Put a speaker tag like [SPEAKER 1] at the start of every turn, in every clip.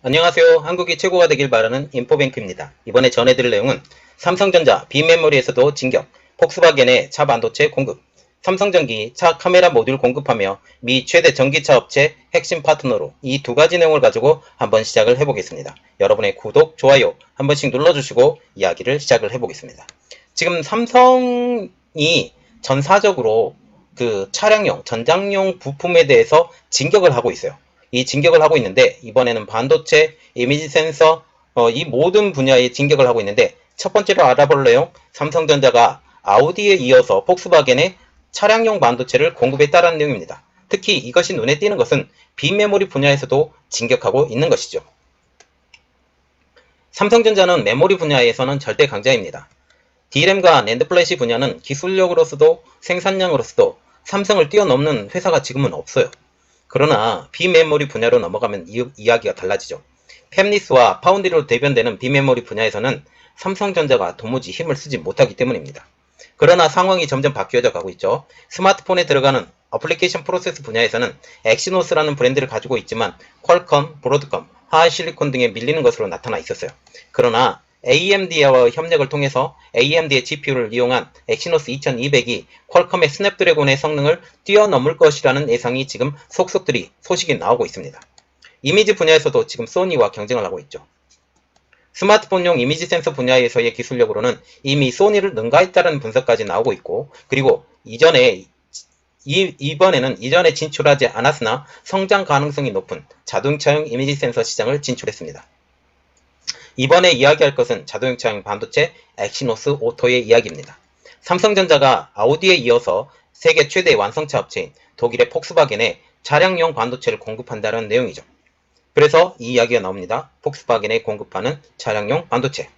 [SPEAKER 1] 안녕하세요. 한국이 최고가 되길 바라는 인포뱅크입니다. 이번에 전해드릴 내용은 삼성전자 빈메모리에서도 진격, 폭스바겐의 차 반도체 공급, 삼성전기 차 카메라 모듈 공급하며 미 최대 전기차 업체 핵심 파트너로 이 두 가지 내용을 가지고 한번 시작을 해보겠습니다. 여러분의 구독, 좋아요 한 번씩 눌러주시고 이야기를 시작을 해보겠습니다. 지금 삼성이 전사적으로 그 차량용, 전장용 부품에 대해서 진격을 하고 있어요. 이 진격을 하고 있는데 이번에는 반도체, 이미지 센서 이 모든 분야에 진격을 하고 있는데 첫 번째로 알아볼 내용 삼성전자가 아우디에 이어서 폭스바겐의 차량용 반도체를 공급했다는 내용입니다. 특히 이것이 눈에 띄는 것은 빈메모리 분야에서도 진격하고 있는 것이죠. 삼성전자는 메모리 분야에서는 절대 강자입니다. D램과 낸드 플래시 분야는 기술력으로서도 생산량으로서도 삼성을 뛰어넘는 회사가 지금은 없어요. 그러나 비메모리 분야로 넘어가면 이야기가 달라지죠. 팹리스와 파운드리로 대변되는 비메모리 분야에서는 삼성전자가 도무지 힘을 쓰지 못하기 때문입니다. 그러나 상황이 점점 바뀌어져 가고 있죠. 스마트폰에 들어가는 어플리케이션 프로세스 분야에서는 엑시노스라는 브랜드를 가지고 있지만 퀄컴, 브로드컴, 하이실리콘 등에 밀리는 것으로 나타나 있었어요. 그러나 AMD와 협력을 통해서 AMD의 GPU를 이용한 엑시노스 2200이 퀄컴의 스냅드래곤의 성능을 뛰어넘을 것이라는 예상이 지금 속속들이 소식이 나오고 있습니다. 이미지 분야에서도 지금 소니와 경쟁을 하고 있죠. 스마트폰용 이미지 센서 분야에서의 기술력으로는 이미 소니를 능가했다는 분석까지 나오고 있고, 그리고 이번에는 이전에 진출하지 않았으나 성장 가능성이 높은 자동차용 이미지 센서 시장을 진출했습니다. 이번에 이야기할 것은 자동차용 반도체 엑시노스 오토의 이야기입니다. 삼성전자가 아우디에 이어서 세계 최대 완성차 업체인 독일의 폭스바겐에 차량용 반도체를 공급한다는 내용이죠. 그래서 이 이야기가 나옵니다. 폭스바겐에 공급하는 차량용 반도체.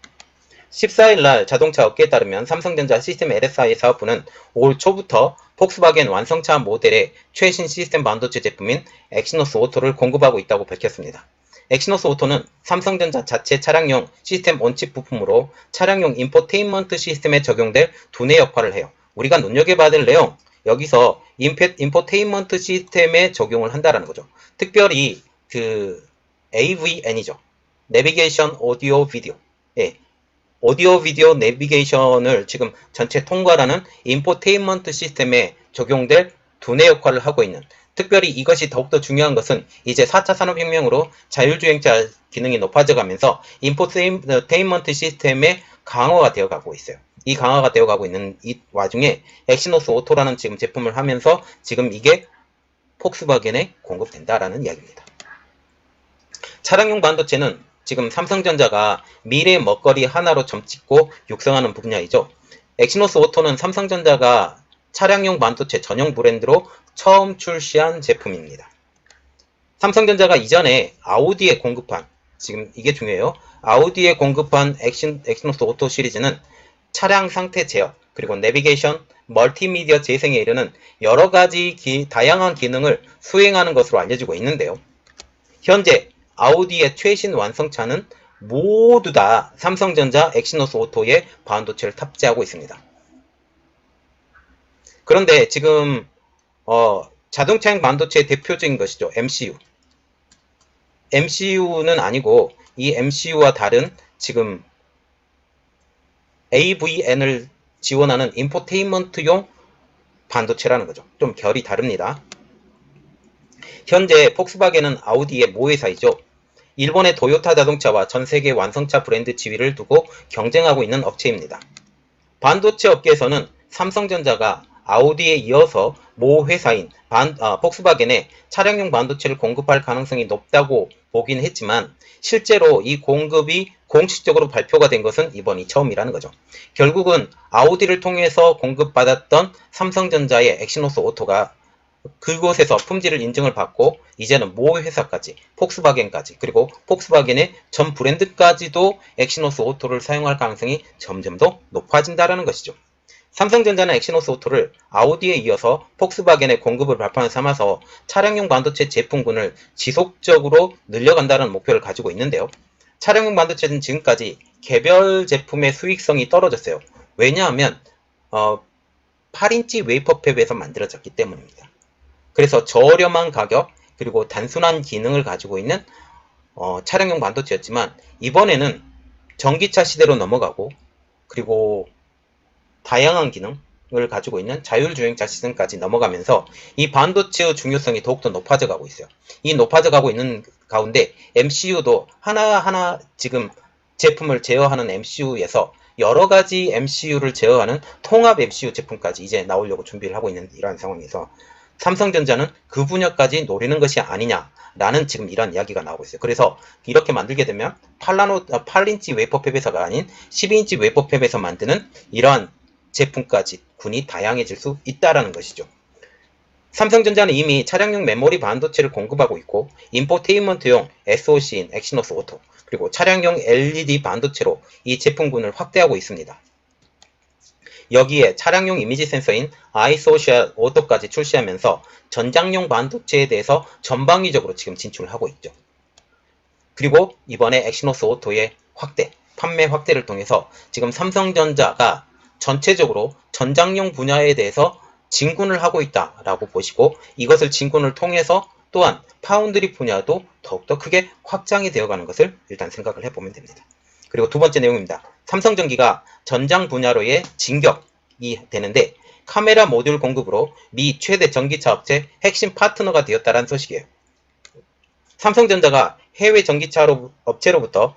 [SPEAKER 1] 14일날 자동차 업계에 따르면 삼성전자 시스템 LSI 사업부는 올 초부터 폭스바겐 완성차 모델의 최신 시스템 반도체 제품인 엑시노스 오토를 공급하고 있다고 밝혔습니다. 엑시노스 오토는 삼성전자 자체 차량용 시스템 온칩 부품으로 차량용 인포테인먼트 시스템에 적용될 두뇌 역할을 해요. 우리가 눈여겨봐야 될 내용, 여기서 인포테인먼트 시스템에 적용을 한다는 거죠. 특별히 그 AVN이죠. 내비게이션 오디오 비디오. 예, 오디오 비디오 내비게이션을 지금 전체 통과하는 인포테인먼트 시스템에 적용될 두뇌 역할을 하고 있는, 특별히 이것이 더욱더 중요한 것은 이제 4차 산업혁명으로 자율주행차 기능이 높아져가면서 인포테인먼트 시스템의 강화가 되어가고 있어요. 이 강화가 되어가고 있는 이 와중에 엑시노스 오토라는 지금 제품을 하면서 지금 이게 폭스바겐에 공급된다라는 이야기입니다. 차량용 반도체는 지금 삼성전자가 미래의 먹거리 하나로 점찍고 육성하는 분야이죠. 엑시노스 오토는 삼성전자가 차량용 반도체 전용 브랜드로 처음 출시한 제품입니다. 삼성전자가 이전에 아우디에 공급한, 지금 이게 중요해요. 아우디에 공급한 엑시노스 오토 시리즈는 차량 상태 제어, 그리고 내비게이션, 멀티미디어 재생에 이르는 여러가지 다양한 기능을 수행하는 것으로 알려지고 있는데요. 현재 아우디의 최신 완성차는 모두 다 삼성전자 엑시노스 오토의 반도체를 탑재하고 있습니다. 그런데 지금 자동차용 반도체의 대표적인 것이죠. MCU. MCU는 아니고 이 MCU와 다른 지금 AVN을 지원하는 인포테인먼트용 반도체라는 거죠. 좀 결이 다릅니다. 현재 폭스바겐은 아우디의 모회사이죠. 일본의 도요타 자동차와 전 세계 완성차 브랜드 지위를 두고 경쟁하고 있는 업체입니다. 반도체 업계에서는 삼성전자가 아우디에 이어서 모 회사인 폭스바겐에 차량용 반도체를 공급할 가능성이 높다고 보긴 했지만 실제로 이 공급이 공식적으로 발표가 된 것은 이번이 처음이라는 거죠. 결국은 아우디를 통해서 공급받았던 삼성전자의 엑시노스 오토가 그곳에서 품질을 인증을 받고 이제는 모 회사까지, 폭스바겐까지, 그리고 폭스바겐의 전 브랜드까지도 엑시노스 오토를 사용할 가능성이 점점 더 높아진다는 것이죠. 삼성전자는 엑시노스 오토를 아우디에 이어서 폭스바겐의 공급을 발판을 삼아서 차량용 반도체 제품군을 지속적으로 늘려간다는 목표를 가지고 있는데요. 차량용 반도체는 지금까지 개별 제품의 수익성이 떨어졌어요. 왜냐하면 8인치 웨이퍼팹에서 만들어졌기 때문입니다. 그래서 저렴한 가격, 그리고 단순한 기능을 가지고 있는 차량용 반도체였지만 이번에는 전기차 시대로 넘어가고 그리고 다양한 기능을 가지고 있는 자율주행차 시스템까지 넘어가면서 이 반도체의 중요성이 더욱더 높아져 가고 있어요. 이 높아져 가고 있는 가운데 MCU도 하나하나 지금 제품을 제어하는 MCU에서 여러 가지 MCU를 제어하는 통합 MCU 제품까지 이제 나오려고 준비를 하고 있는 이러한 상황에서 삼성전자는 그 분야까지 노리는 것이 아니냐라는 지금 이런 이야기가 나오고 있어요. 그래서 이렇게 만들게 되면 8인치 웨이퍼 팹에서가 아닌 12인치 웨이퍼 팹에서 만드는 이러한 제품까지 군이 다양해질 수 있다라는 것이죠. 삼성전자는 이미 차량용 메모리 반도체를 공급하고 있고 인포테인먼트용 SoC인 엑시노스 오토 그리고 차량용 LED 반도체로 이 제품군을 확대하고 있습니다. 여기에 차량용 이미지 센서인 iSocial 오토까지 출시하면서 전장용 반도체에 대해서 전방위적으로 지금 진출을 하고 있죠. 그리고 이번에 엑시노스 오토의 판매 확대를 통해서 지금 삼성전자가 전체적으로 전장용 분야에 대해서 진군을 하고 있다라고 보시고 이것을 진군을 통해서 또한 파운드리 분야도 더욱더 크게 확장이 되어가는 것을 일단 생각을 해보면 됩니다. 그리고 두 번째 내용입니다. 삼성전기가 전장 분야로의 진격이 되는데 카메라 모듈 공급으로 미 최대 전기차 업체 핵심 파트너가 되었다는 소식이에요. 삼성전자가 해외 전기차 업체로부터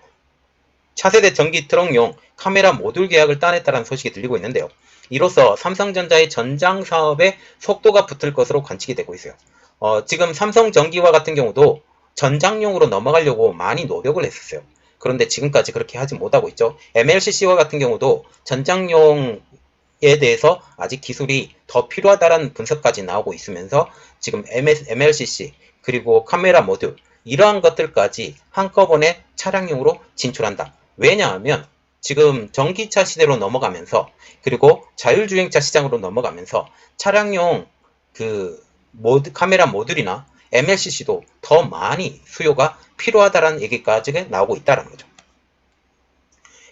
[SPEAKER 1] 차세대 전기 트럭용 카메라 모듈 계약을 따냈다는 소식이 들리고 있는데요. 이로써 삼성전자의 전장 사업에 속도가 붙을 것으로 관측이 되고 있어요. 지금 삼성전기와 같은 경우도 전장용으로 넘어가려고 많이 노력을 했었어요. 그런데 지금까지 그렇게 하지 못하고 있죠. MLCC와 같은 경우도 전장용에 대해서 아직 기술이 더 필요하다는 분석까지 나오고 있으면서 지금 MLCC 그리고 카메라 모듈 이러한 것들까지 한꺼번에 차량용으로 진출한다. 왜냐하면 지금 전기차 시대로 넘어가면서 그리고 자율주행차 시장으로 넘어가면서 차량용 카메라 모듈이나 MLCC도 더 많이 수요가 필요하다는 얘기까지 나오고 있다는 거죠.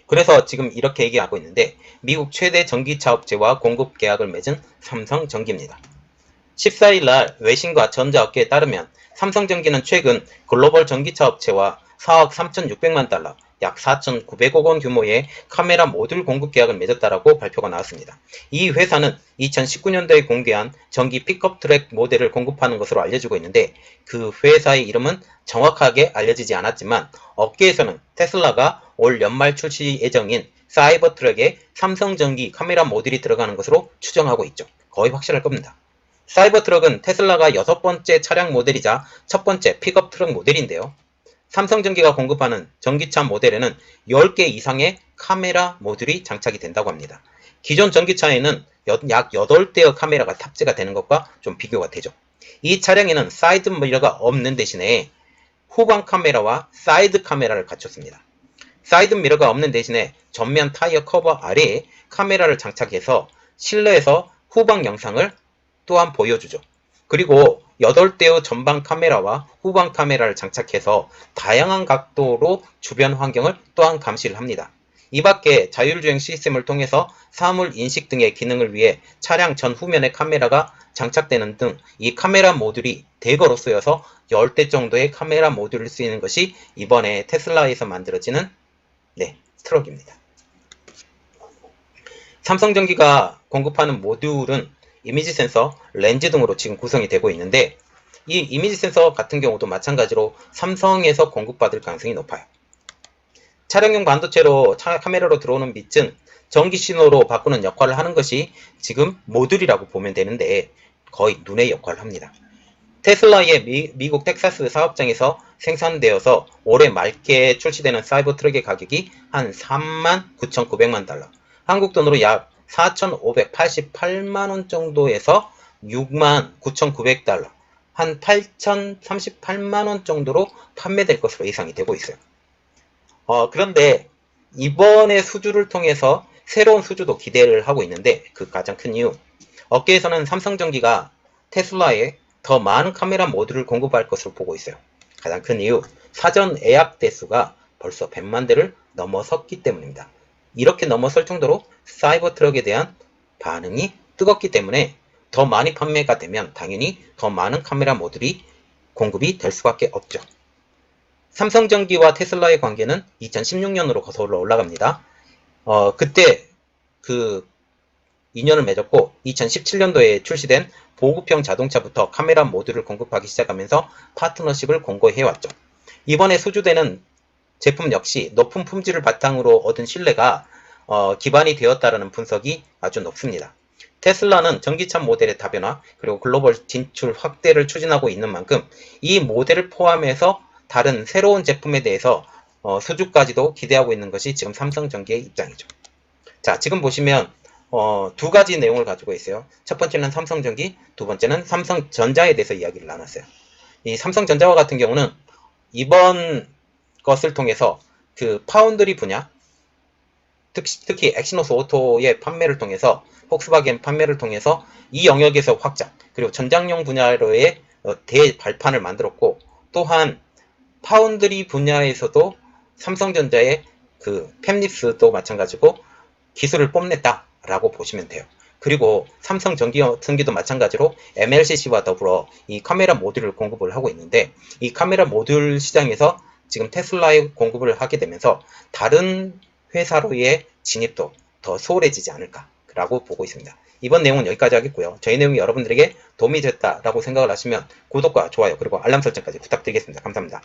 [SPEAKER 1] 그래서 지금 이렇게 얘기하고 있는데 미국 최대 전기차 업체와 공급 계약을 맺은 삼성전기입니다. 14일 날 외신과 전자업계에 따르면 삼성전기는 최근 글로벌 전기차 업체와 4억 3,600만 달러, 약 4,900억 원 규모의 카메라 모듈 공급 계약을 맺었다라고 발표가 나왔습니다. 이 회사는 2019년도에 공개한 전기 픽업 트랙 모델을 공급하는 것으로 알려지고 있는데 그 회사의 이름은 정확하게 알려지지 않았지만 업계에서는 테슬라가 올 연말 출시 예정인 사이버 트럭에 삼성전기 카메라 모듈이 들어가는 것으로 추정하고 있죠. 거의 확실할 겁니다. 사이버 트럭은 테슬라가 6번째 차량 모델이자 첫 번째 픽업 트럭 모델인데요. 삼성전기가 공급하는 전기차 모델에는 10개 이상의 카메라 모듈이 장착이 된다고 합니다. 기존 전기차에는 약 8대의 카메라가 탑재가 되는 것과 좀 비교가 되죠. 이 차량에는 사이드 미러가 없는 대신에 후방 카메라와 사이드 카메라를 갖췄습니다. 사이드 미러가 없는 대신에 전면 타이어 커버 아래에 카메라를 장착해서 실내에서 후방 영상을 또한 보여주죠. 그리고 8대의 전방 카메라와 후방 카메라를 장착해서 다양한 각도로 주변 환경을 또한 감시를 합니다. 이 밖에 자율주행 시스템을 통해서 사물 인식 등의 기능을 위해 차량 전후면에 카메라가 장착되는 등 이 카메라 모듈이 대거로 쓰여서 10대 정도의 카메라 모듈을 쓰이는 것이 이번에 테슬라에서 만들어지는 트럭입니다. 삼성전기가 공급하는 모듈은 이미지 센서, 렌즈 등으로 지금 구성이 되고 있는데 이 이미지 센서 같은 경우도 마찬가지로 삼성에서 공급받을 가능성이 높아요. 차량용 반도체로 카메라로 들어오는 빛은 전기 신호로 바꾸는 역할을 하는 것이 지금 모듈이라고 보면 되는데 거의 눈의 역할을 합니다. 테슬라의 미국 텍사스 사업장에서 생산되어서 올해 말께 출시되는 사이버 트럭의 가격이 한 39,900만 달러, 한국 돈으로 약 4,588만원 정도에서 69,900달러, 한 8,038만원 정도로 판매될 것으로 예상이 되고 있어요. 그런데 이번에 수주를 통해서 새로운 수주도 기대를 하고 있는데 그 가장 큰 이유, 업계에서는 삼성전기가 테슬라에 더 많은 카메라 모듈을 공급할 것으로 보고 있어요. 가장 큰 이유, 사전 예약 대수가 벌써 100만 대를 넘어섰기 때문입니다. 이렇게 넘어설 정도로 사이버 트럭에 대한 반응이 뜨겁기 때문에 더 많이 판매가 되면 당연히 더 많은 카메라 모듈이 공급이 될 수밖에 없죠. 삼성전기와 테슬라의 관계는 2016년으로 거슬러 올라갑니다. 그때 그 인연을 맺었고 2017년도에 출시된 보급형 자동차부터 카메라 모듈을 공급하기 시작하면서 파트너십을 공고해왔죠. 이번에 소주되는 제품 역시 높은 품질을 바탕으로 얻은 신뢰가 기반이 되었다는 분석이 아주 높습니다. 테슬라는 전기차 모델의 다변화 그리고 글로벌 진출 확대를 추진하고 있는 만큼 이 모델을 포함해서 다른 새로운 제품에 대해서 수주까지도 기대하고 있는 것이 지금 삼성전기의 입장이죠. 자, 지금 보시면 두 가지 내용을 가지고 있어요. 첫 번째는 삼성전기, 두 번째는 삼성전자에 대해서 이야기를 나눴어요. 이 삼성전자와 같은 경우는 이번 것을 통해서 그 파운드리 분야, 특히 엑시노스 오토의 판매를 통해서 폭스바겐 판매를 통해서 이 영역에서 확장, 그리고 전장용 분야로의 대발판을 만들었고, 또한 파운드리 분야에서도 삼성전자의 그 팹립스도 마찬가지고 기술을 뽐냈다라고 보시면 돼요. 그리고 삼성전기도 마찬가지로 MLCC와 더불어 이 카메라 모듈을 공급을 하고 있는데, 이 카메라 모듈 시장에서 지금 테슬라에 공급을 하게 되면서 다른 회사로의 진입도 더 수월해지지 않을까라고 보고 있습니다. 이번 내용은 여기까지 하겠고요. 저희 내용이 여러분들에게 도움이 됐다라고 생각을 하시면 구독과 좋아요 그리고 알람 설정까지 부탁드리겠습니다. 감사합니다.